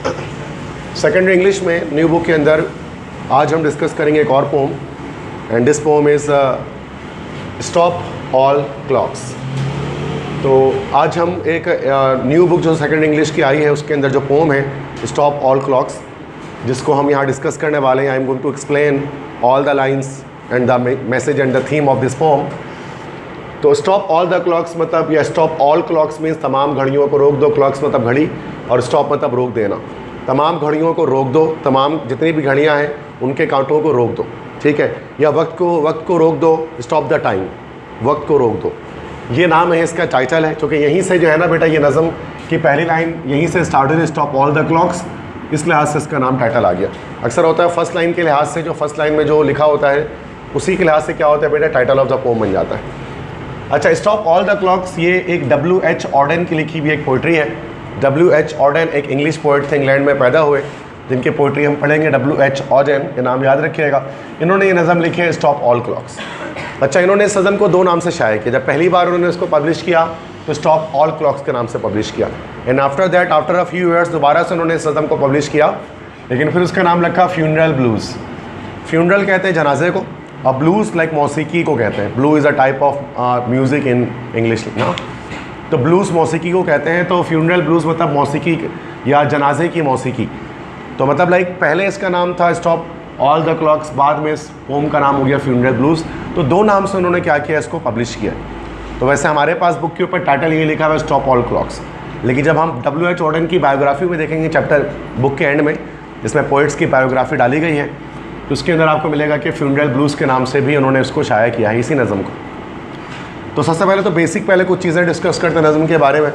Secondary English में new book के अंदर आज हम डिस्कस करेंगे एक और poem, and this poem is stop all clocks. तो आज हम एक न्यू बुक जो सेकेंडरी इंग्लिश की आई है उसके अंदर जो पोम है स्टॉप ऑल क्लॉक्स, जिसको हम यहाँ डिस्कस करने वाले हैं। I am going to explain all the lines and the message and the theme of this poem. तो स्टॉप ऑल द क्लॉक्स मतलब, या स्टॉप ऑल क्लॉक्स मीन्स तमाम घड़ियों को रोक दो। क्लॉक्स मतलब घड़ी, और स्टॉप मतलब रोक देना। तमाम घड़ियों को रोक दो, तमाम जितनी भी घड़ियाँ हैं उनके कांटों को रोक दो, ठीक है। या वक्त को रोक दो, स्टॉप द टाइम, वक्त को रोक दो। ये नाम है, इसका टाइटल है, क्योंकि यहीं से जो है ना बेटा, ये नज़म की पहली लाइन यहीं से स्टार्ट हुई, स्टॉप ऑल द क्लॉक्स, इस लिहाज से इसका नाम टाइटल आ गया। अक्सर होता है फर्स्ट लाइन के लिहाज से, जो फर्स्ट लाइन में जो लिखा होता है उसी के लिहाज से क्या होता है बेटा, टाइटल ऑफ द पोम बन जाता है। अच्छा, स्टॉप ऑल द क्लॉक्स ये एक W.H. ऑर्डन की लिखी हुई एक पोइट्री है। W.H. ऑर्डन एक इंग्लिश पोइट थे, इंग्लैंड में पैदा हुए, जिनकी पोइट्री हम पढ़ेंगे। W.H. ऑर्डन, ये नाम याद रखिएगा। इन्होंने ये नज़म लिखी है स्टॉप ऑल क्लॉक्स। अच्छा, इन्होंने इस नज़म को दो नाम से शाया किया। जब पहली बार उन्होंने इसको पब्लिश किया तो स्टॉप ऑल क्लॉक्स के नाम से पब्लिश किया, and after that, after a few years दोबारा से उन्होंने इस नज़म को पब्लिश किया, लेकिन फिर उसका नाम रखा फ्यूनरल ब्लूज़। फ्यूनरल कहते हैं जनाजे को, और ब्लूज़ लाइक मौसीकी को कहते हैं। Blue is a type of music in English ना, तो ब्लूज़ मौसीकी को कहते हैं। तो फ्यूनरल ब्लूज़ मतलब मौसीकी या जनाजे की मौसीकी। तो मतलब लाइक पहले इसका नाम था स्टॉप ऑल द क्लॉक्स, बाद में इस पोम का नाम हो गया फ्यूनरल ब्लूज़। तो दो नाम से उन्होंने क्या किया, इसको पब्लिश किया। तो वैसे हमारे पास बुक के ऊपर टाइटल ये लिखा हुआ है स्टॉप ऑल क्लॉक्स, लेकिन जब हम W.H. ऑर्डन की बायोग्राफी में देखेंगे चैप्टर बुक के एंड में, जिसमें पोइट्स की बायोग्राफी डाली गई है, तो उसके अंदर आपको मिलेगा कि फ्यूनरल ब्लूज़ के नाम से भी उन्होंने इसको शाया किया है, इसी नज़म को। तो सबसे पहले तो बेसिक पहले कुछ चीज़ें डिस्कस करते हैं नज़म के बारे में,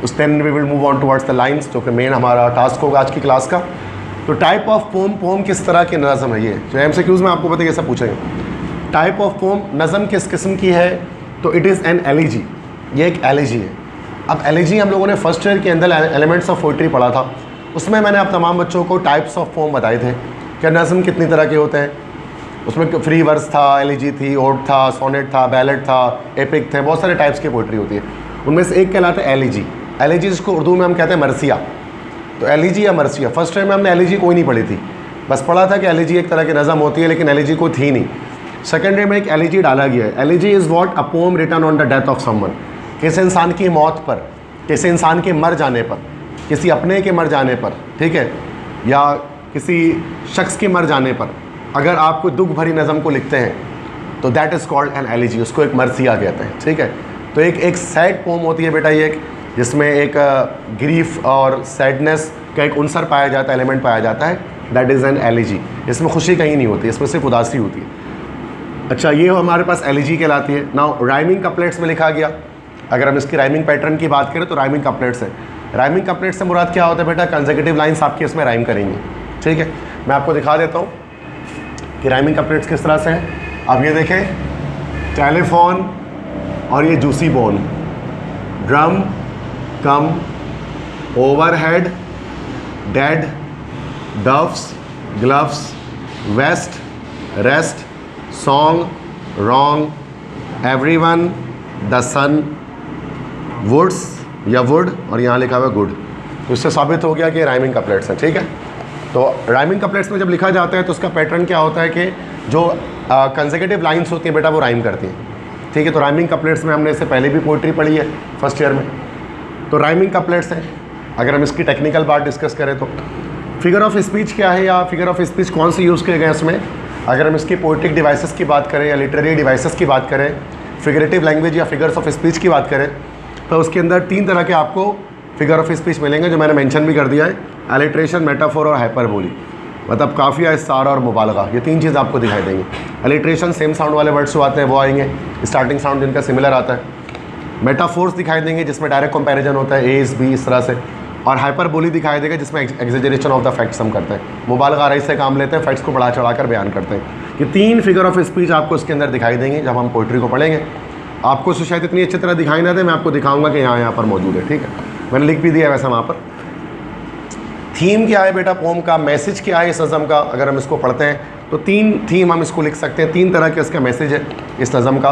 उस then we will move on towards the lines, जो कि मेन हमारा टास्क होगा आज की क्लास का। तो टाइप ऑफ पोम, पोम किस तरह की नज़म है, ये जो MCQs में आपको पता है कैसा पूछेंगे। टाइप ऑफ पोम, नज़म किस किस्म की है, तो इट इज़ एन एलिजी, ये एक एलिजी है। अब एलिजी हम लोगों ने फर्स्ट ईयर के अंदर एलिमेंट्स ऑफ पोइट्री पढ़ा था, उसमें मैंने आप तमाम बच्चों को टाइप्स ऑफ पोम बताए थे कि नज़म कितनी तरह के होते हैं। उसमें फ्री वर्स था, एलिजी थी, ओड था, सोनेट था, बैलेट था, एपिक थे, बहुत सारे टाइप्स की पोइट्री होती है। उनमें से एक कहलाता है एलिजी। एलिजी जिसको उर्दू में हम कहते हैं मरसिया। तो एलिजी या मरसिया, फर्स्ट ईयर में हमने एलिजी कोई नहीं पढ़ी थी, बस पढ़ा था कि एलिजी एक तरह की नज़म होती है, लेकिन एलिजी कोई थी नहीं। सेकेंड ईयर में एक एलिजी डाला गया है। Elegy is what, a poem written on the death of someone, किसी इंसान की मौत पर, किसी इंसान के मर जाने पर, किसी अपने के मर जाने पर, ठीक है, या किसी शख्स के मर जाने पर अगर आप कोई दुख भरी नज़म को लिखते हैं तो that is called an elegy, उसको एक मरसिया कहते हैं, ठीक है। तो एक सैड पोम होती है बेटा, ये जिसमें एक ग्रीफ और सैडनेस का एक उनसर पाया जाता है, एलिमेंट पाया जाता है, दैट इज़ एन एलिजी। इसमें खुशी कहीं नहीं होती, इसमें सिर्फ उदासी होती है। अच्छा, ये हमारे पास एलिजी कहलाती है। नाउ राइमिंग कपलेट्स में लिखा गया, अगर हम इसकी राइमिंग पैटर्न की बात करें तो राइमिंग कपलेट्स है। राइमिंग कपलेट्स से मुराद क्या होता है बेटा, कंसेक्यूटिव लाइन्स आपकी इसमें राइम करेंगी, ठीक है। मैं आपको दिखा देता हूँ कि राइमिंग कपलेट्स किस तरह से हैं। आप ये देखें, टेलीफोन और ये juicy bone, drum come, overhead, dead, doves, gloves, west, rest, song, wrong, everyone, the sun, woods या वुड, और यहाँ लिखा हुआ है गुड। तो इससे साबित हो गया कि राइमिंग कपलेट्स हैं, ठीक है। तो राइमिंग कपलेट्स में जब लिखा जाता है तो उसका पैटर्न क्या होता है कि जो कंसेक्यूटिव लाइंस होती हैं बेटा वो राइम करती हैं, ठीक है। तो राइमिंग कपलेट्स में हमने इससे पहले भी पोइट्री पढ़ी है फर्स्ट ईयर में। तो राइमिंग कपलेट्स हैं। अगर हम इसकी टेक्निकल बात डिस्कस करें तो फिगर ऑफ स्पीच क्या है, या फिगर ऑफ स्पीच कौन से यूज़ किए गए इसमें। अगर हम इसकी पोइट्रिक डिवाइसेस की बात करें या लिटरेरी डिवाइसेस की बात करें, फिगरेटिव लैंग्वेज या फिगर्स ऑफ स्पीच की बात करें, तो उसके अंदर तीन तरह के आपको फिगर ऑफ स्पीच मिलेंगे, जो मैंने मेंशन भी कर दिया है। एलिट्रेशन, मेटाफोर और हाइपरबोली, मतलब काफ़िया, इस्तारा और मुबालगा, ये तीन चीज़ आपको दिखाई देंगी। एलिट्रेशन सेम साउंड वाले वर्ड्स जो आते हैं वो आएंगे, स्टार्टिंग साउंड जिनका सिमिलर आता है। मेटाफोर्स दिखाई देंगे जिसमें डायरेक्ट कंपैरिजन होता है, ए इज़ बी, इस तरह से। और हाइपरबोली दिखाई देगा जिसमें एग्जेजरेशन ऑफ द फैक्ट्स हम करते हैं, मुबालगा आराई से काम लेते हैं, फैक्ट्स को बढ़ा चढ़ा कर बयान करते हैं। ये तीन फिगर ऑफ स्पीच आपको इसके अंदर दिखाई देंगे जब हम पोइट्री को पढ़ेंगे। आपको शायद इतनी अच्छी तरह दिखाई ना दे, मैं आपको दिखाऊंगा कि यहाँ पर मौजूद है, ठीक है। मैंने लिख भी दिया वैसा वहाँ पर। थीम क्या है बेटा पोम का, मैसेज क्या है इस नज़म का, अगर हम इसको पढ़ते हैं तो तीन थीम हम इसको लिख सकते हैं, तीन तरह के इसका मैसेज है इस नज़म का।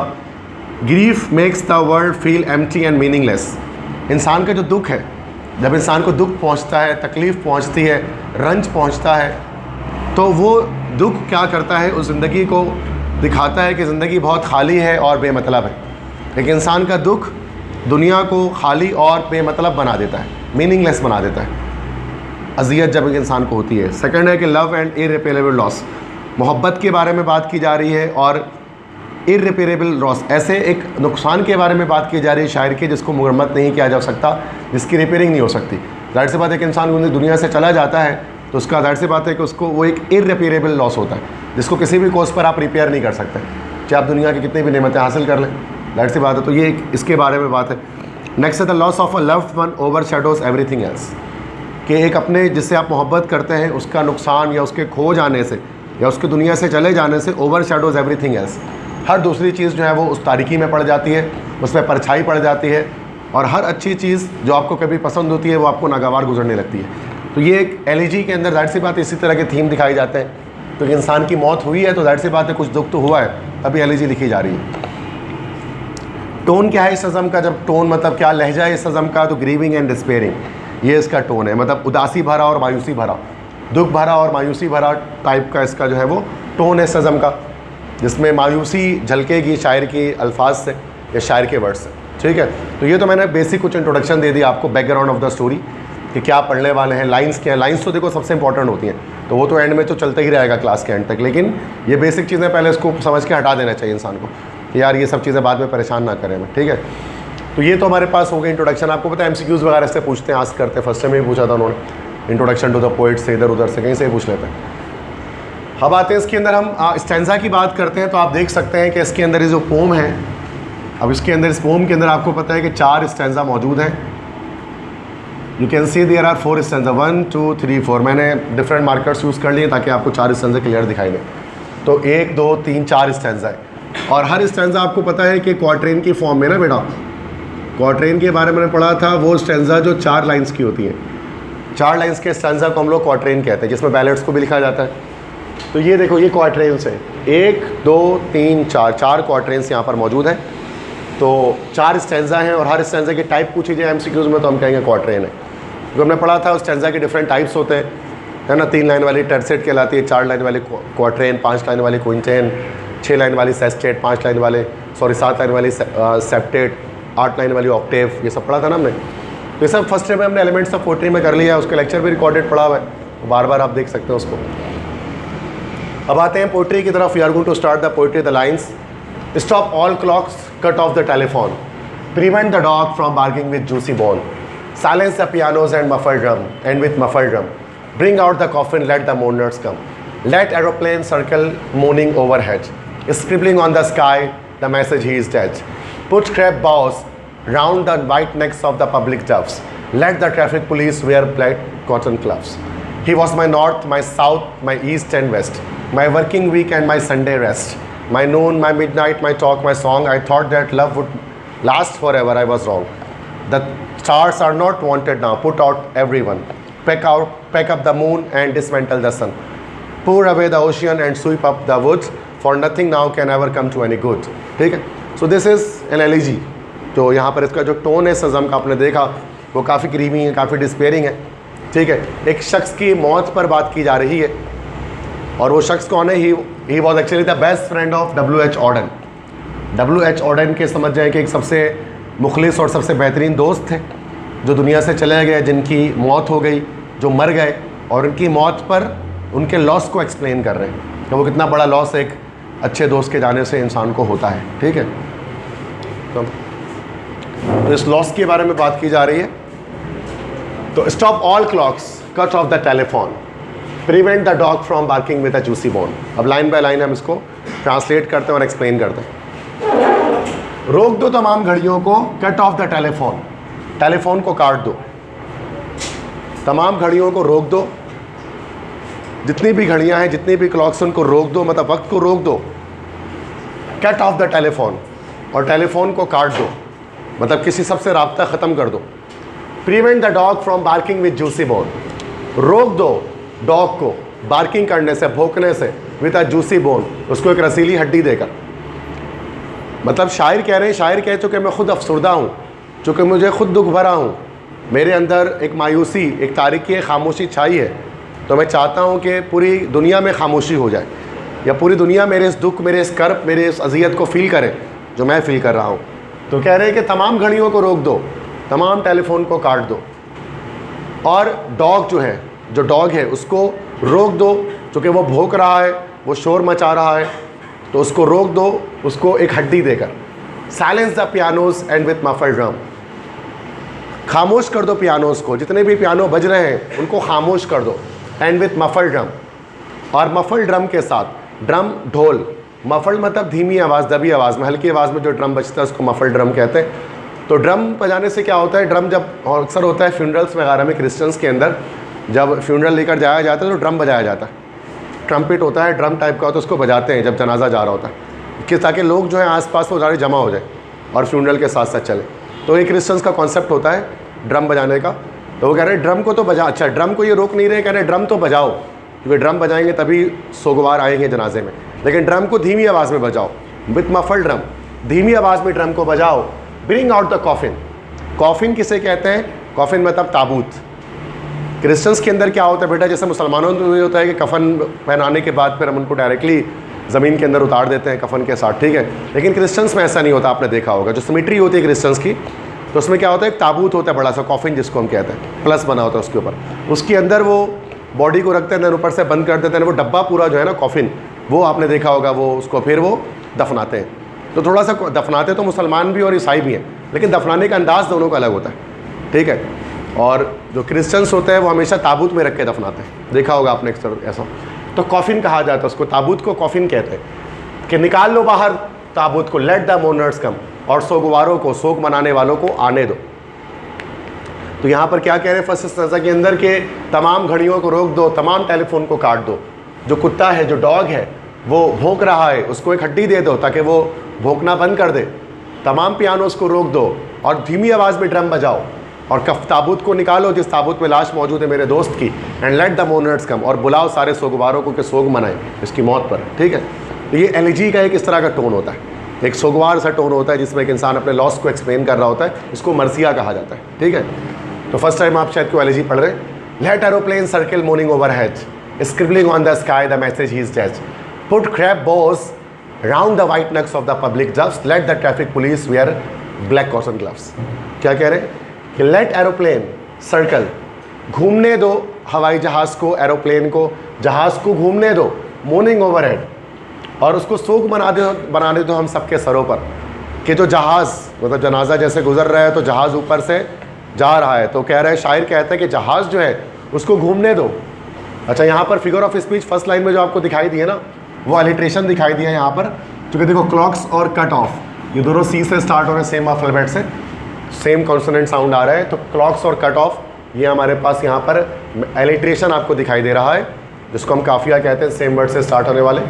Grief makes the world feel empty and meaningless, इंसान का जो दुख है जब इंसान को दुख पहुंचता है, तकलीफ़ पहुंचती है, रंज पहुंचता है, तो वो दुख क्या करता है, उस ज़िंदगी को दिखाता है कि ज़िंदगी बहुत खाली है और बेमतलब है। एक इंसान का दुख दुनिया को खाली और बेमतलब बना देता है, मीनिंगलेस बना देता है, अज़ियत जब एक इंसान को होती है। सेकंड है कि लव एंड इररिपेरेबल लॉस, मोहब्बत के बारे में बात की जा रही है और इररिपेरेबल लॉस, ऐसे एक नुकसान के बारे में बात की जा रही है शायर की जिसको मुरम्मत नहीं किया जा सकता, जिसकी रिपेयरिंग नहीं हो सकती। जाहिर सी बात है कि इंसान दुनिया से चला जाता है तो उसका जाहिर सी बात है कि उसको वो एक इररिपेरेबल लॉस होता है, जिसको किसी भी कॉज पर आप रिपेयर नहीं कर सकते, चाहे आप दुनिया की कितनी भी नेमतें हासिल कर लें। जाहिर सी बात है, तो ये इसके बारे में बात है। नेक्स्ट है the loss of a loved one over shadows everything else, कि एक अपने जिससे आप मोहब्बत करते हैं उसका नुकसान या उसके खो जाने से या उसके दुनिया से चले जाने से ओवर शैडोज एवरीथिंग एल्स, हर दूसरी चीज़ जो है वो उस तारीकी में पड़ जाती है, उसमें परछाई पड़ जाती है, और हर अच्छी चीज़ जो आपको कभी पसंद होती है वो आपको नागवार गुजरने लगती है। तो ये एक एलिजी के अंदर जाहिर सी बात इसी तरह के थीम दिखाई जाते हैं। तो इंसान की मौत हुई है तो जाहिर सी बात है कुछ दुख तो हुआ है, अभी एलिजी लिखी जा रही है। टोन क्या है इस नज़म का, जब टोन मतलब क्या लहजा है इस नज़म का, तो ग्रीविंग एंड डिस्पेयरिंग, ये इसका टोन है, मतलब उदासी भरा और मायूसी भरा, दुख भरा और मायूसी भरा टाइप का इसका जो है वो टोन है इस नज़म का, जिसमें मायूसी झलकेगी शायर के अल्फाज से या शायर के वर्ड से। ठीक है, तो ये तो मैंने बेसिक कुछ इंट्रोडक्शन दे दी आपको, बैकग्राउंड ऑफ द स्टोरी कि क्या पढ़ने वाले हैं, लाइंस क्या है। लाइंस तो देखो सबसे इंपॉर्टेंट होती हैं, तो वो तो एंड में तो चलता ही रहेगा क्लास के एंड तक, लेकिन ये बेसिक चीज़ें पहले इसको समझ के हटा देना चाहिए इंसान को, यार ये सब चीज़ें बाद में परेशान ना करें हमें। ठीक है, तो ये तो हमारे पास हो गई इंट्रोडक्शन। आपको पता है MCQs वगैरह से पूछते हैं, आस्क करते हैं, फर्स्ट टाइम में भी पूछा था उन्होंने, इंट्रोडक्शन टू द पोइट से इधर उधर से कहीं से पूछ लेते हैं। अब आते हैं इसके अंदर, हम स्टैंजा की बात करते हैं, तो आप देख सकते हैं कि इसके अंदर ये जो पोम है, अब इसके अंदर इस पोम के अंदर आपको पता है कि 4 स्टैंजा मौजूद हैं। You can see there are 4 stanza, 1 2 3 4, मैंने डिफरेंट मार्कर्स यूज़ कर लिए ताकि आपको 4 स्टैंजा क्लियर दिखाई दें। तो 1 2 3 4 स्टैंजा है, और हर स्टैंजा आपको पता है कि क्वार्ट्रेन की फॉर्म में ना बेटा, क्वार्ट्रेन के बारे में मैंने पढ़ा था, वो स्टैंजा जो 4 लाइन्स की होती हैं, 4 लाइन्स के स्टैंजा को हम लोग क्वार्ट्रेन कहते हैं, जिसमें बैलेट्स को भी लिखा जाता है। तो ये देखो ये क्वार्ट्रेन्स है, 1 2 3 4, 4 क्वार्ट्रेन्स यहाँ पर मौजूद हैं। तो 4 स्टैंजा हैं, और हर स्टैंजा की टाइप पूछी जाए MCQs में तो हम कहेंगे क्वार्ट्रेन है। जो हमने पढ़ा था उस स्टैंजा के डिफरेंट टाइप्स होते हैं, है ना। 3 लाइन वाली टर्सेट कहलाती है, 4 लाइन वाली क्वार्ट्रेन, 5 लाइन वाली क्विंटेन, 6 लाइन वाली सेस्टेट, 5 लाइन वाले 7 लाइन वाली सेप्टेट, 8 लाइन वाली ऑक्टेव, ये सब पढ़ा था ना हमने। तो ये सब फर्स्ट टाइम में हमने एलिमेंट्स ऑफ पोएट्री में कर लिया, उसका लेक्चर भी रिकॉर्डेड पढ़ा हुआ है, बार बार आप देख सकते हैं उसको। अब आते हैं पोएट्री की तरफ। We are going to start the poetry, the lines. Stop all clocks, cut off the telephone, prevent the dog from barking with juicy bone, silence the pianos and muffled drum, and with muffled drum bring out the coffin, let the mourners come, let aeroplanes circle moaning overhead, scribbling on the sky the message he is dead, put crab bows round the white necks of the public doves, let the traffic police wear black cotton gloves. He was my north, my south, my east and west, my working week and my Sunday rest, my noon, my midnight, my talk, my song. I thought that love would last forever, I was wrong. The stars are not wanted now, put out everyone, pack up the moon and dismantle the sun, pour away the ocean and sweep up the woods, for nothing now can ever come to any good. ठीक है, so this is an elegy. तो यहाँ पर इसका जो tone है सज़म का आपने देखा वो काफ़ी क्रीमी है, काफ़ी डिस्पेयरिंग है। ठीक है, एक शख्स की मौत पर बात की जा रही है, और वो शख्स कौन है? He was actually the best friend of W.H. Auden। W.H. Auden के समझ जाए कि एक सबसे मुखलिस और सबसे बेहतरीन दोस्त थे, जो दुनिया से चले गए, जिनकी मौत हो गई, जो मर गए, और उनकी मौत पर उनके लॉस को एक्सप्लेन कर रहे हैं कि वो कितना बड़ा लॉस एक अच्छे दोस्त के जाने से इंसान को होता है। ठीक है, तो इस लॉस के बारे में बात की जा रही है। तो stop all clocks, cut off the telephone, prevent the dog from barking with a juicy bone. अब लाइन बाय लाइन हम इसको ट्रांसलेट करते हैं और एक्सप्लेन करते हैं। रोक दो तमाम घड़ियों को, cut off the telephone, telephone को काट दो, तमाम घड़ियों को रोक दो, जितनी भी घड़ियां हैं, जितनी भी क्लॉक्स उनको रोक दो, मतलब वक्त को रोक दो। कट ऑफ द टेलीफोन, और टेलीफोन को काट दो, मतलब किसी सबसे राब्ता ख़त्म कर दो। Prevent the dog from barking with juicy bone, रोक दो डॉग को बार्किंग करने से, भौंकने से, विद अ जूसी बोन, उसको एक रसीली हड्डी देकर। मतलब शायर कह रहे हैं, शायर कह चुके मैं खुद अफसुर्दा हूँ, चूँकि मुझे खुद दुख भरा हूँ, मेरे अंदर एक मायूसी, एक तारीकी, एक खामोशी छाई है, तो मैं चाहता हूँ कि पूरी दुनिया में खामोशी हो जाए, या पूरी दुनिया मेरे इस दुख, मेरे इस कर्ब, मेरे इस अजियत को फ़ील करे जो मैं फ़ील कर रहा हूँ। तो कह रहे हैं कि तमाम घड़ियों को रोक दो, तमाम टेलीफोन को काट दो, और डॉग जो है, जो डॉग है उसको रोक दो, चूँकि वो भौंक रहा है, वो शोर मचा रहा है, तो उसको रोक दो, उसको एक हड्डी देकर। Silence the pianos and with muffled drum, खामोश कर दो पियानोज को, जितने भी पियानो बज रहे हैं उनको खामोश कर दो, एंड विथ मफल्ड ड्रम, और मफल्ड ड्रम के साथ, ड्रम ढोल, मफल्ड मतलब धीमी आवाज़, दबी आवाज़ में, हल्की आवाज़ में जो ड्रम बजता है उसको मफल्ड ड्रम कहते हैं। तो ड्रम बजाने से क्या होता है, ड्रम जब अक्सर होता है फ्यूनरल्स वगैरह में, क्रिश्चियंस के अंदर जब फ्यूनरल लेकर जाया जाता है तो ड्रम बजाया जाता है, ट्रम्पेट होता है, ड्रम टाइप का होता है, उसको बजाते हैं जब जनाजा जा रहा होता है, कि ताकि लोग जो है आसपास वो सारे जमा हो जाए और फ्यूनरल के साथ साथ चले। तो ये क्रिश्चियंस का कॉन्सेप्ट होता है ड्रम बजाने का। तो वो कह रहे हैं ड्रम को तो बजा, अच्छा ड्रम को ये रोक नहीं रहे, कह रहे हैं ड्रम तो बजाओ, क्योंकि ड्रम बजाएंगे तभी सोगवार आएंगे जनाजे में, लेकिन ड्रम को धीमी आवाज़ में बजाओ, विथ मफल्ड ड्रम, धीमी आवाज़ में ड्रम को बजाओ। Bring out the coffin, coffin किसे कहते हैं, कॉफिन मतलब ताबूत। क्रिश्चियंस के अंदर क्या होता है बेटा, जैसे मुसलमानों में होता है कि कफन पहनाने के बाद फिर हम उनको डायरेक्टली ज़मीन के अंदर उतार देते हैं कफन के साथ, ठीक है, लेकिन क्रिश्चियंस में ऐसा नहीं होता। आपने देखा होगा जो सिमेट्री होती है क्रिश्चियंस की, तो उसमें क्या होता है, एक ताबूत होता है बड़ा सा, कॉफिन जिसको हम कहते हैं, प्लस बना होता है उसके ऊपर, उसके अंदर वो बॉडी को रखते हैं, ऊपर से बंद कर देते हैं, वो डब्बा पूरा जो है ना कॉफिन, वो आपने देखा होगा, वो उसको फिर वो दफनाते हैं। तो थोड़ा सा दफनाते तो मुसलमान भी और ईसाई भी हैं, लेकिन दफनाने का अंदाज़ दोनों का अलग होता है, ठीक है। और जो क्रिश्चियंस होते हैं वो हमेशा ताबूत में रख के दफनाते हैं, देखा होगा आपने अक्सर ऐसा। तो कॉफिन कहा जाता है उसको, ताबूत को कॉफिन कहते हैं, कि निकाल लो बाहर ताबूत को, लेट द मोर्नर्स कम, और सोगवारों को, शोक मनाने वालों को आने दो। तो यहाँ पर क्या कह रहे हैं फर्स्ट स्टेंजा के अंदर, के तमाम घड़ियों को रोक दो, तमाम टेलीफोन को काट दो, जो कुत्ता है, जो डॉग है, वो भौंक रहा है, उसको एक हड्डी दे दो ताकि वो भौंकना बंद कर दे, तमाम पियानोस को रोक दो, और धीमी आवाज़ में ड्रम बजाओ, और ताबूत को निकालो जिस ताबूत में लाश मौजूद है मेरे दोस्त की, एंड लेट द मोर्नर्स कम, और बुलाओ सारे सोगवारों को कि सोग मनाएं इसकी मौत पर, ठीक है। तो ये एलिजी का एक इस तरह का टोन होता है, एक सोगवार सा टोन होता है जिसमें एक इंसान अपने लॉस को एक्सप्लेन कर रहा होता है, इसको मरसिया कहा जाता है, ठीक है। तो फर्स्ट टाइम आप शायद कोई एलिजी पढ़ रहे हैं। Let aeroplane circle morning overhead, scribbling on the sky the message he is dead, put crepe bows round the white necks of the public just, let the traffic police wear black cotton gloves. क्या कह रहे हैं कि let aeroplane circle, घूमने दो हवाई जहाज़ को, एरोप्लेन को, जहाज़ को घूमने दो, मोर्निंग ओवरहेड, और उसको सोग बनाने दो हम सबके सरों पर, कि जो जहाज़ मतलब जनाजा जैसे गुजर रहा है तो जहाज़ ऊपर से जा रहा है, तो कह रहे हैं, शायर कहता है कि जहाज़ जो है उसको घूमने दो। अच्छा, यहाँ पर figure of speech first line में जो आपको दिखाई दी है ना, वो अलिट्रेशन दिखाई दिया है यहाँ पर, क्योंकि देखो क्लॉक्स और कट ऑफ ये दोनों सी से स्टार्ट हो रहे हैं, सेम अल्फाबेट से, सेम कॉन्सोनेंट साउंड आ रहा है, तो क्लॉक्स और कट ऑफ ये हमारे पास यहाँ पर अलिट्रेशन आपको दिखाई दे रहा है, जिसको हम काफिया कहते हैं, सेम वर्ड से स्टार्ट होने वाले।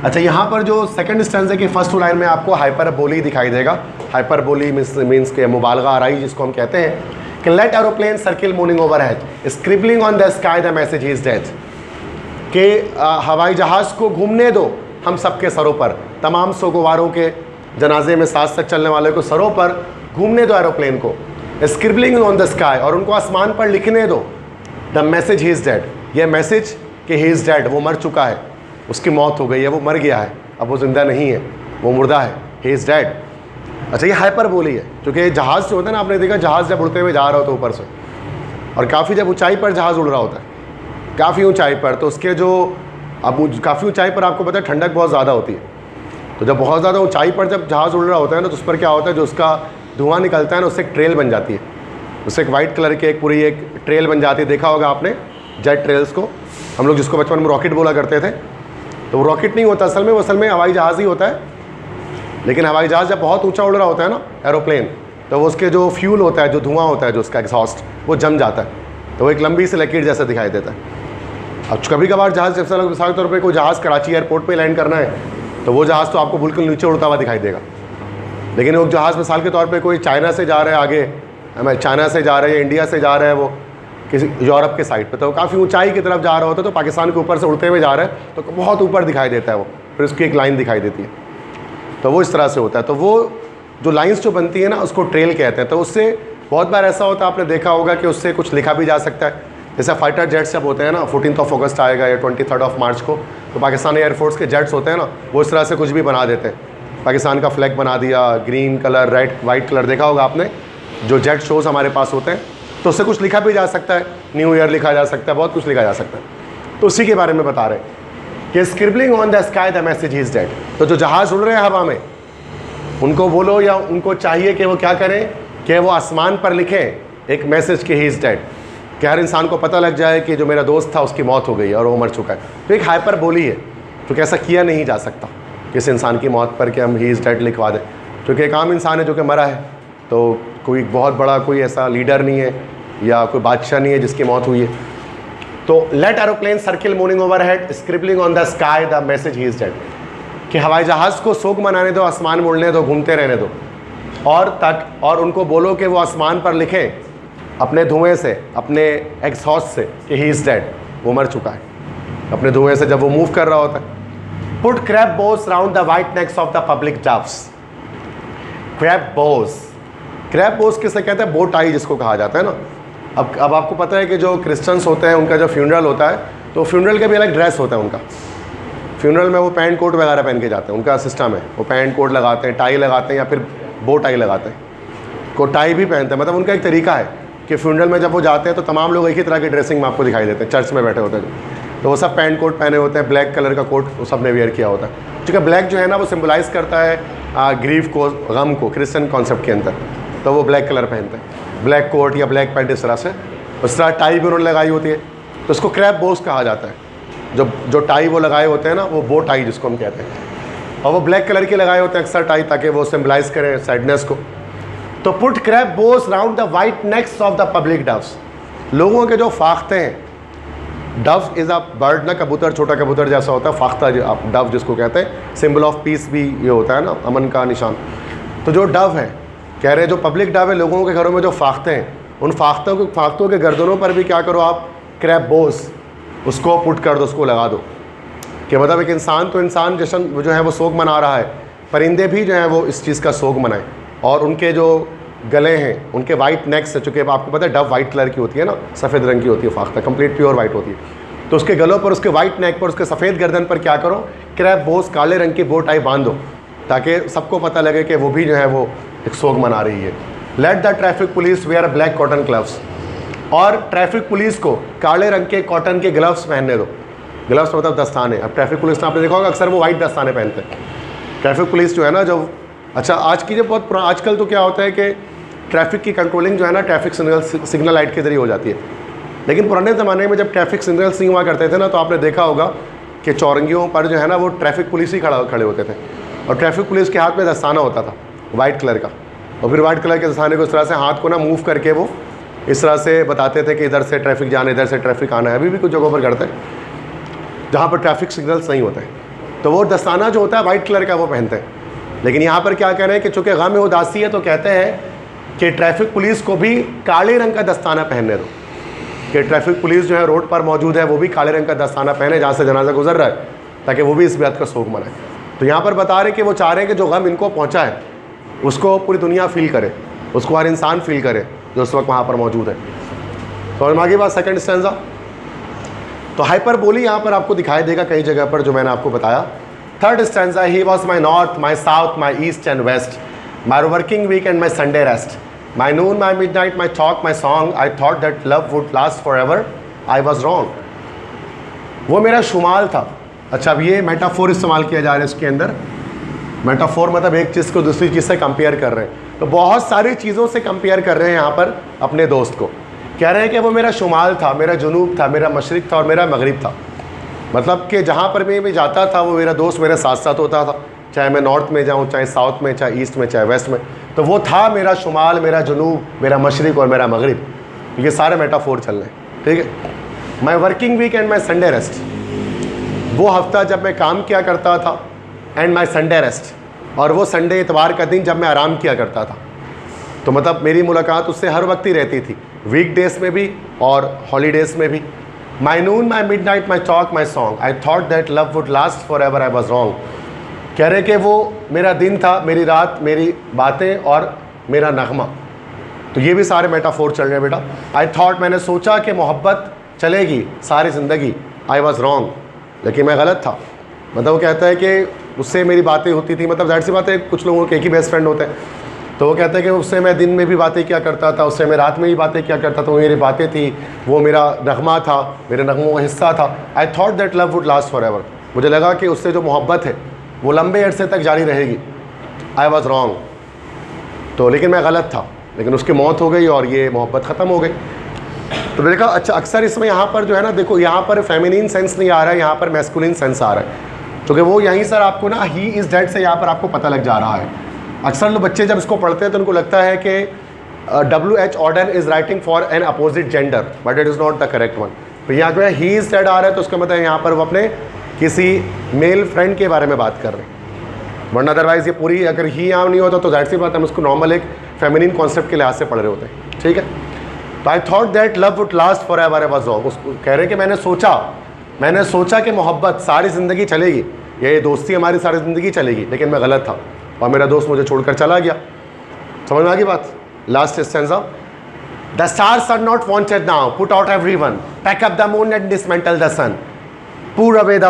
अच्छा, यहाँ पर जो सेकंड स्टैंज़ा की फर्स्ट लाइन में आपको हाइपरबोली दिखाई देगा। हाइपरबोली मीन्स के मुबालगा आराई जिसको हम कहते हैं, कि let aeroplane circle morning overhead, scribbling on the sky the message he is dead, कि हवाई जहाज़ को घूमने दो हम सबके सरों पर, तमाम सोगवारों के जनाजे में साथ साथ चलने वाले को सरों पर घूमने दो एरोप्लेन को, स्क्रिबलिंग ऑन द स्काई, और उनको आसमान पर लिखने दो the message he is dead, ये मैसेज कि ही इज़ डेड, वो मर चुका है, उसकी मौत हो गई है, वो मर गया है, अब वो ज़िंदा नहीं है, वो मुर्दा है, ही इज़ डेड। अच्छा, ये हाइपरबोली है, क्योंकि जहाज़ जो होता है ना, आपने देखा जहाज़ जब उड़ते हुए जा रहा होता है ऊपर से, और काफ़ी जब ऊंचाई पर जहाज़ उड़ रहा होता है, काफ़ी ऊंचाई पर, तो उसके जो अब काफ़ी ऊंचाई पर आपको पता है ठंडक बहुत ज़्यादा होती है, तो जब बहुत ज़्यादा ऊंचाई पर जब जहाज़ उड़ रहा होता है ना, तो उस पर क्या होता है, जो उसका धुआं निकलता है ना, उससे एक ट्रेल बन जाती है, उससे एक वाइट कलर की एक पूरी एक ट्रेल बन जाती है। देखा होगा आपने जेट ट्रेल्स को, हम लोग जिसको बचपन में रॉकेट बोला करते थे, तो वो रॉकेट नहीं होता असल में, वो असल में हवाई जहाज़ ही होता है, लेकिन हवाई जहाज़ जब बहुत ऊंचा उड़ रहा होता है ना एरोप्लेन, तो वो उसके जो फ्यूल होता है, जो धुआं होता है, जो उसका एग्जॉस्ट, वो जम जाता है, तो वो एक लंबी सी लकीर जैसा दिखाई देता है। अब कभी कभार जहाज़ जैसा मिसाल के तौर पर कोई जहाज़ कराची एयरपोर्ट पर लैंड करना है, तो वो जहाज़ तो आपको बिल्कुल नीचे उड़ता हुआ दिखाई देगा, लेकिन वो जहाज़ मिसाल के तौर पे कोई चाइना से जा रहा है, आगे चाइना से जा रहे हैं, इंडिया से जा रहे हैं, वो किसी यूरोप के साइड पे, तो काफ़ी ऊंचाई की तरफ जा रहा होता है, तो पाकिस्तान के ऊपर से उड़ते हुए जा रहा है, तो बहुत ऊपर दिखाई देता है वो, फिर उसकी एक लाइन दिखाई देती है, तो वो इस तरह से होता है। तो वो जो लाइन्स जो बनती है ना, उसको ट्रेल कहते हैं, तो उससे बहुत बार ऐसा होता है, आपने देखा होगा कि उससे कुछ लिखा भी जा सकता है। जैसे फाइटर जेट्स जब होते हैं ना, 14 अगस्त आएगा या 23 मार्च को, तो पाकिस्तानी एयरफोर्स के जेट्स होते हैं ना, वो इस तरह से कुछ भी बना देते हैं। पाकिस्तान का फ्लैग बना दिया, green colour, red, white colour, देखा होगा आपने जो जेट शोज़ हमारे पास होते हैं, तो उससे कुछ लिखा भी जा सकता है, न्यू ईयर लिखा जा सकता है, बहुत कुछ लिखा जा सकता है। तो उसी के बारे में बता रहे हैं कि scribbling on the sky the message is dead. तो जो जहाज़ उड़ रहे हैं हवा में, उनको बोलो या उनको चाहिए कि वो क्या करें कि वो आसमान पर लिखें एक मैसेज कि ही इज़ डेड, कि हर इंसान को पता लग जाए कि जो मेरा दोस्त था उसकी मौत हो गई और वो मर चुका है। तो एक हाइपर बोली है, क्योंकि ऐसा किया नहीं जा सकता किसी इंसान की मौत पर कि हम ही इज़ डेड लिखवा दें, क्योंकि एक आम इंसान है जो कि मरा है, तो कोई बहुत बड़ा कोई ऐसा लीडर नहीं है या कोई बादशाह नहीं है जिसकी मौत हुई है। तो let aeroplane circle moving overhead scribbling on the sky the message he is dead, कि हवाई जहाज़ को शोक मनाने दो, आसमान में उड़ने दो, घूमते रहने दो, और उनको बोलो कि वो आसमान पर लिखें अपने धुएं से, अपने एग्जॉस्ट से कि ही इज़ डेड, वो मर चुका है, अपने धुएं से जब वो मूव कर रहा होता है। Put crepe bows round the white necks of the public doves. Crab Bose किसे कहते हैं? बो टाई जिसको कहा जाता है ना। अब आपको पता है कि जो क्रिश्चियंस होते हैं उनका जब फ्यूनरल होता है तो फ्यूनरल का भी अलग ड्रेस होता है उनका। फ्यूनरल में वो पैंट कोट वगैरह पहन के जाते हैं, उनका सिस्टम है, वो पैंट कोट लगाते हैं, टाई लगाते हैं या फिर बो टाई लगाते हैं, को टाई भी पहनते हैं। मतलब उनका एक तरीका है कि फ्यूनरल में जब वो जाते हैं तो तमाम लोग एक ही तरह की ड्रेसिंग में आपको दिखाई देते हैं, चर्च में बैठे होते हैं तो वो सब पैंट कोट पहने होते हैं, ब्लैक कलर का कोट वो सब ने वेयर किया होता है, क्योंकि ब्लैक जो है ना वो सिम्बलाइज़ करता है ग्रीफ को, गम को, क्रिश्चियन कॉन्सेप्ट के अंदर, तो वो ब्लैक कलर पहनते हैं, ब्लैक कोट या ब्लैक पैंट इस तरह से। उस तरह टाई भी उन्होंने लगाई होती है, तो उसको क्रैब बोस कहा जाता है। जो टाई वो लगाए होते हैं ना, वो बो टाई जिसको हम कहते हैं, और वो ब्लैक कलर के लगाए होते हैं अक्सर टाई, ताकि वो सिम्बलाइज़ करें सैडनेस को। तो put crepe bows round the white necks of the public doves, लोगों के जो फाख्ते हैं, डव इज़ अ बर्ड ना, कबूतर, छोटा कबूतर जैसा होता है, फाख्ता आप डव जिसको कहते हैं, सिंबल ऑफ पीस भी ये होता है ना, अमन का निशान। तो जो डव है, कह रहे हैं जो पब्लिक डव है, लोगों के घरों में जो फाख्ते हैं, उन फाख्तों के गर्दनों पर भी क्या करो आप, क्रैब बोस उसको पुट कर दो, उसको लगा दो, कि मतलब एक इंसान तो इंसान जश्न जो है वो शोक मना रहा है, परिंदे भी जो है वो इस चीज़ का शोक मनाएं, और उनके जो गले हैं उनके वाइट नेक्स है, चूँकि आपको पता है डव वाइट कलर की होती है ना, सफ़ेद रंग की होती है फाख्ता, कंप्लीट प्योर वाइट होती है, तो उसके गलों पर, उसके वाइट नेक पर, उसके सफ़ेद गर्दन पर क्या करो, क्रैब बोस काले रंग की बो टाई बांध दो, ताकि सबको पता लगे कि वो भी जो है वो एक शोक मना रही है। Let the traffic police wear black cotton gloves, और ट्रैफिक पुलिस को काले रंग के कॉटन के ग्लव्स पहनने दो। ग्लव्स मतलब दस्ताने। अब ट्रैफिक पुलिस ने आपने देखा होगा अक्सर वो वाइट दस्ताने पहनते हैं ट्रैफिक पुलिस जो है ना, जो अच्छा आज की जो बहुत आजकल तो क्या होता है कि ट्रैफिक की कंट्रोलिंग जो है ना ट्रैफिक सिग्नल लाइट के जरिए हो जाती है, लेकिन पुराने ज़माने में जब ट्रैफिक सिग्नल नहीं हुआ करते थे ना, तो आपने देखा होगा कि चौरंगियों पर जो है ना वो ट्रैफिक पुलिस ही खड़े होते थे, और ट्रैफिक पुलिस के हाथ में दस्ताना होता था वाइट कलर का, और फिर वाइट कलर के दस्ताने को इस तरह से हाथ को ना मूव करके वो इस तरह से बताते थे कि इधर से ट्रैफिक जाना, इधर से ट्रैफिक आना है। अभी भी कुछ जगहों पर करते हैं जहाँ पर ट्रैफिक सिग्नल्स नहीं होते हैं, तो वो दस्ताना जो होता है वाइट कलर का वो पहनते हैं। लेकिन यहाँ पर क्या कह रहे हैं कि चूँकि गम उदासी है, तो कहते हैं कि ट्रैफिक पुलिस को भी काले रंग का दस्ताना पहनने दो, कि ट्रैफिक पुलिस जो है रोड पर मौजूद है वो भी काले रंग का दस्ताना पहने जहाँ से जनाजा गुजर रहा है, ताकि वो भी इस बात का शोक मनाए। तो यहाँ पर बता रहे कि वो चाह रहे हैं कि जो गम इनको पहुँचा है उसको पूरी दुनिया फील करे, उसको हर इंसान फील करे जो उस वक्त वहाँ पर मौजूद है। तो हम आगे बात सेकंड स्टैंजा, तो हाइपर बोली यहाँ पर आपको दिखाई देगा कई जगह पर जो मैंने आपको बताया। Third stanza, he was my north, my south, my east and west, my working week and my Sunday rest, my noon, my midnight, my talk, my song, I thought that love would last for ever, I was wrong. वो मेरा शुमाल था। अच्छा, अब ये metaphor इस्तेमाल किया जा रहा है इसके अंदर। मेटाफोर मतलब एक चीज़ को दूसरी चीज़ से कंपेयर कर रहे हैं, तो बहुत सारी चीज़ों से कंपेयर कर रहे हैं यहाँ पर अपने दोस्त को। कह रहे हैं कि वो मेरा शुमाल था, मेरा जुनूब था, मेरा मशरिक़ था और मेरा मगरिब था। मतलब कि जहाँ पर मैं जाता था वो मेरा दोस्त मेरे साथ साथ होता था, चाहे मैं नॉर्थ में जाऊँ, चाहे साउथ में, चाहे ईस्ट में, चाहे वेस्ट में, तो वो था मेरा शुमाल, मेरा जुनूब, मेरा मशरिक़ और मेरा मगरिब। ये सारे मेटाफोर चल रहे हैं, ठीक है। My working week and my Sunday rest, वो हफ्ता जब मैं काम किया करता था, एंड माई संडे रेस्ट, और वो संडे इतवार का दिन जब मैं आराम किया करता था। तो मतलब मेरी मुलाकात उससे हर वक्त ही रहती थी, वीक डेज़ में भी और हॉलीडेज़ में भी। My noon, my midnight, my talk, my song, I thought that love would last for ever, I was wrong. कह रहे कि वो मेरा दिन था, मेरी रात, मेरी बातें और मेरा नगमा। तो ये भी सारे मेटाफोर चल रहे हैं बेटा। आई थॉट, मैंने सोचा कि मोहब्बत चलेगी सारी ज़िंदगी। आई वॉज रॉन्ग, लेकिन मैं गलत था। मतलब वो कहता है कि उससे मेरी बातें होती थी, मतलब जाहिर सी बात है कुछ लोगों के एक ही बेस्ट फ्रेंड होते हैं, तो वो कहते हैं कि उससे मैं दिन में भी बातें किया करता था, उससे मैं रात में भी बातें किया करता था, वो मेरी बातें थी, वो मेरा नगमा था, मेरे नगमों का हिस्सा था। आई thought that love would last for ever, मुझे लगा कि उससे जो मोहब्बत है वो लंबे अरसे तक जारी रहेगी। आई वॉज रॉन्ग, तो लेकिन मैं गलत था, लेकिन उसकी मौत हो गई और ये मोहब्बत ख़त्म हो गई। तो मैंने कहा अच्छा, अक्सर इसमें यहाँ पर जो है ना, देखो यहाँ पर फेमिनिन सेंस नहीं आ रहा है, यहाँ पर मैस्कुलिन सेंस आ रहा है, क्योंकि वो यहीं सर आपको ना ही इज़ डेड से यहाँ पर आपको पता लग जा रहा है। अक्सर लोग बच्चे जब इसको पढ़ते हैं तो उनको लगता है कि W.H. Auden is writing for an opposite gender, but it is not the correct one. तो यहाँ पे ही इज़ डेड आ रहा है, तो उसका मतलब यहाँ पर वो अपने किसी मेल फ्रेंड के बारे में बात कर रहे हैं, वरना अदरवाइज़ ये पूरी अगर ही यहाँ नहीं होता तो जाहिर सी बात हम उसको नॉर्मल एक फेमिनिन कॉन्सेप्ट के लिहाज से पढ़ रहे होते हैं, ठीक है। तो आई thought that love would last for ever, I was wrong. उसको कह रहे हैं कि मैंने सोचा कि मोहब्बत सारी ज़िंदगी चलेगी, ये दोस्ती हमारी सारी ज़िंदगी चलेगी, लेकिन मैं गलत था और मेरा दोस्त मुझे छोड़कर चला गया। समझ में आ गई बात। Last stanza, the stars are not wanted now, put out everyone, pack up the moon and dismantle the sun, pour away the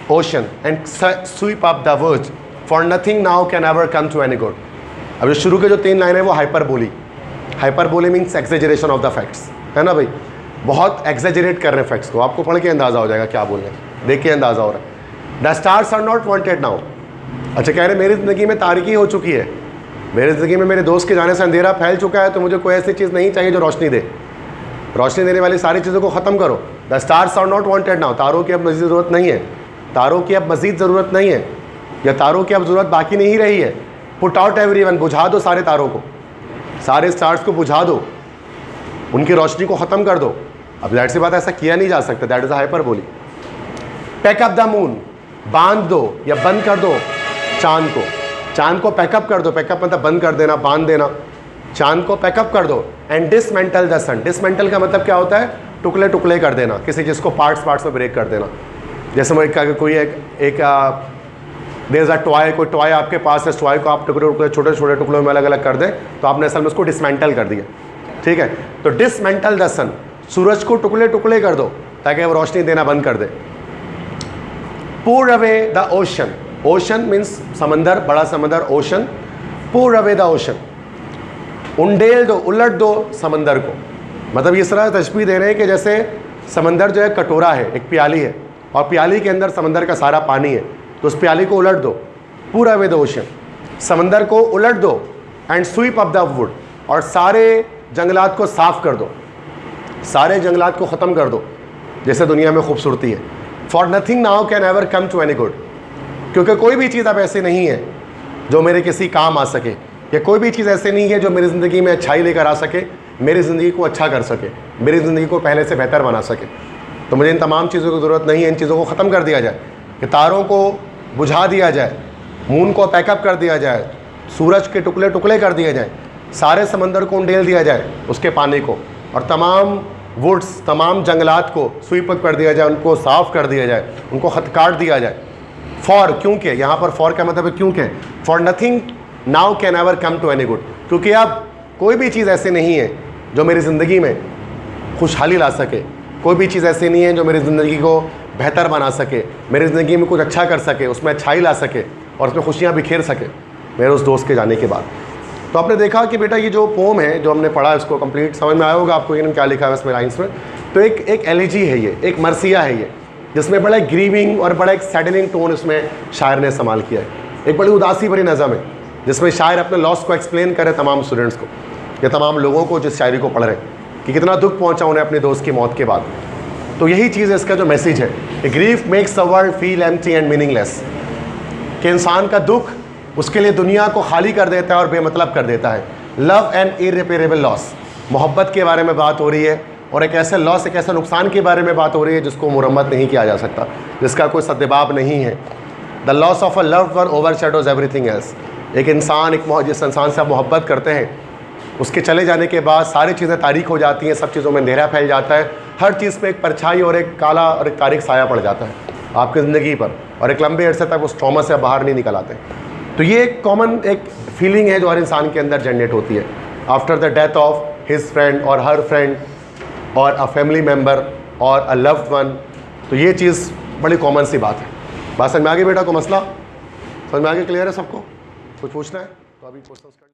ocean and sweep up the verge, for nothing now can ever come to any good। अब जो शुरू के जो 3 line है वो hyperbole means exaggeration of the facts, है ना भाई, बहुत एक्सेजरेट कर रहे हैं फैक्ट्स को। आपको पढ़ के अंदाज़ा हो जाएगा क्या बोल रहे हैं, देख के अंदाज़ा हो रहा है। The stars are not wanted now, अच्छा कह रहे मेरी ज़िंदगी में तारीकी हो चुकी है, मेरी ज़िंदगी में मेरे दोस्त के जाने से अंधेरा फैल चुका है, तो मुझे कोई ऐसी चीज़ नहीं चाहिए जो रोशनी दे, रोशनी देने वाली सारी चीज़ों को ख़त्म करो। The stars are not wanted now, तारों की अब मज़ीद ज़रूरत नहीं है, तारों की अब मज़ीद ज़रूरत नहीं है, या तारों की अब ज़रूरत बाकी नहीं रही है। पुट आउट एवरीवन, बुझा दो सारे तारों को, सारे स्टार्स को बुझा दो, उनकी रोशनी को ख़त्म कर दो। अब जाहिर सी बात ऐसा किया नहीं जा सकता, that is a hyperbole. Pack up the moon, बांध दो या बंद कर दो चांद को, चांद को पैकअप कर दो, पैकअप मतलब बंद कर देना, बांध देना, चांद को पैकअप कर दो। And dismantle the sun, dismantle का मतलब क्या होता है, टुकड़े टुकड़े कर देना, किसी चीज़ को पार्ट्स में ब्रेक कर देना। जैसे मैं कोई एक देयर इज अ टॉय, कोई टॉय आपके पास है, टॉय को आप टुकड़े टुकड़े छोटे छोटे टुकड़ों में अलग अलग कर दें, तो आपने असल में उसको डिसमेंटल कर दिया, ठीक है। तो डिसमेंटल द सन, सूरज को टुकड़े टुकड़े कर दो ताकि वो रोशनी देना बंद कर दे। pour away the ocean, ocean means समंदर, बड़ा समंदर, ocean. pour away the ocean, उंडेल दो, उलट दो समंदर को। मतलब इस तरह तशबीह दे रहे हैं कि जैसे समंदर जो है कटोरा है, एक प्याली है, और प्याली के अंदर समंदर का सारा पानी है, तो उस प्याली को उलट दो। pour away the ocean, समंदर को उलट दो। And sweep up the wood, और सारे जंगलात को साफ़ कर दो, सारे जंगलात को ख़त्म कर दो, जैसे दुनिया में खूबसूरती है। For nothing now can ever come to any good, क्योंकि कोई भी चीज़ अब ऐसी नहीं है जो मेरे किसी काम आ सके, या कोई भी चीज़ ऐसी नहीं है जो मेरी ज़िंदगी में अच्छाई लेकर आ सके, मेरी ज़िंदगी को अच्छा कर सके, मेरी ज़िंदगी को पहले से बेहतर बना सके। तो मुझे इन तमाम चीज़ों की ज़रूरत नहीं है, इन चीज़ों को ख़त्म कर दिया जाए, कि तारों को बुझा दिया जाए, मून को पैकअप कर दिया जाए, सूरज के टुकड़े टुकड़े कर दिए जाए, सारे समंदर को उंडेल दिया जाए उसके पानी को, और तमाम वुड्स, तमाम जंगलात को स्वीप कर दिया जाए, उनको साफ़ कर दिया जाए, उनको खत काट दिया जाए। फॉर, क्योंकि यहाँ पर फॉर का मतलब है क्योंकि, for nothing now can ever come to any good, क्योंकि अब कोई भी चीज़ ऐसी नहीं है जो मेरी ज़िंदगी में खुशहाली ला सके, कोई भी चीज़ ऐसी नहीं है जो मेरी ज़िंदगी को बेहतर बना सके, मेरी ज़िंदगी में कुछ अच्छा कर सके, उसमें अच्छाई ला सके और उसमें खुशियाँ बिखेर सके मेरे उस दोस्त के जाने के बाद। तो आपने देखा कि बेटा ये जो पोम है जो हमने पढ़ा, इसको कंप्लीट समझ में आया होगा आपको इन्होंने क्या लिखा है इसमें लाइन्स में। तो एक एलिजी है ये, एक मरसिया है ये, जिसमें बड़ा एक ग्रीविंग और बड़ा एक सैडनिंग टोन इसमें शायर ने इस्तेमाल किया है। एक बड़ी उदासी भरी नज़म है जिसमें शायर अपने लॉस को एक्सप्लेन करे तमाम स्टूडेंट्स को, या तमाम लोगों को जिस शायरी को पढ़ रहे हैं, कि कितना दुख पहुँचा उन्हें अपने दोस्त की मौत के बाद। तो यही चीज़ है, इसका जो मैसेज है, grief makes the world feel empty and meaningless, कि इंसान का दुख उसके लिए दुनिया को खाली कर देता है और बेमतलब कर देता है। लव एंड इररिपेरेबल लॉस, मोहब्बत के बारे में बात हो रही है, और एक ऐसे लॉस, एक ऐसे नुकसान के बारे में बात हो रही है जिसको मुरम्मत नहीं किया जा सकता, जिसका कोई सद्देबाब नहीं है। The loss of a loved one ओवरशैडोज everything else, एक इंसान, जिस इंसान से आप मोहब्बत करते हैं, उसके चले जाने के बाद सारी चीज़ें तारीख हो जाती हैं, सब चीज़ों में अंधेरा फैल जाता है, हर चीज़ पे एक परछाई और एक काला और एक तारीख साया पड़ जाता है आपकी ज़िंदगी पर, और एक लंबे अरसे तक उस ट्रॉमा से बाहर नहीं निकल आते। तो ये एक कॉमन एक फीलिंग है जो हर इंसान के अंदर जनरेट होती है। After the death of his friend और हर फ्रेंड और अ फैमिली मेम्बर और अ लव्ड वन। तो ये चीज़ बड़ी कॉमन सी बात है। बात समझ में आ गई बेटा को? मसला समझ में आ गया? क्लियर है सबको? कुछ पूछना है तो अभी क्वेश्चन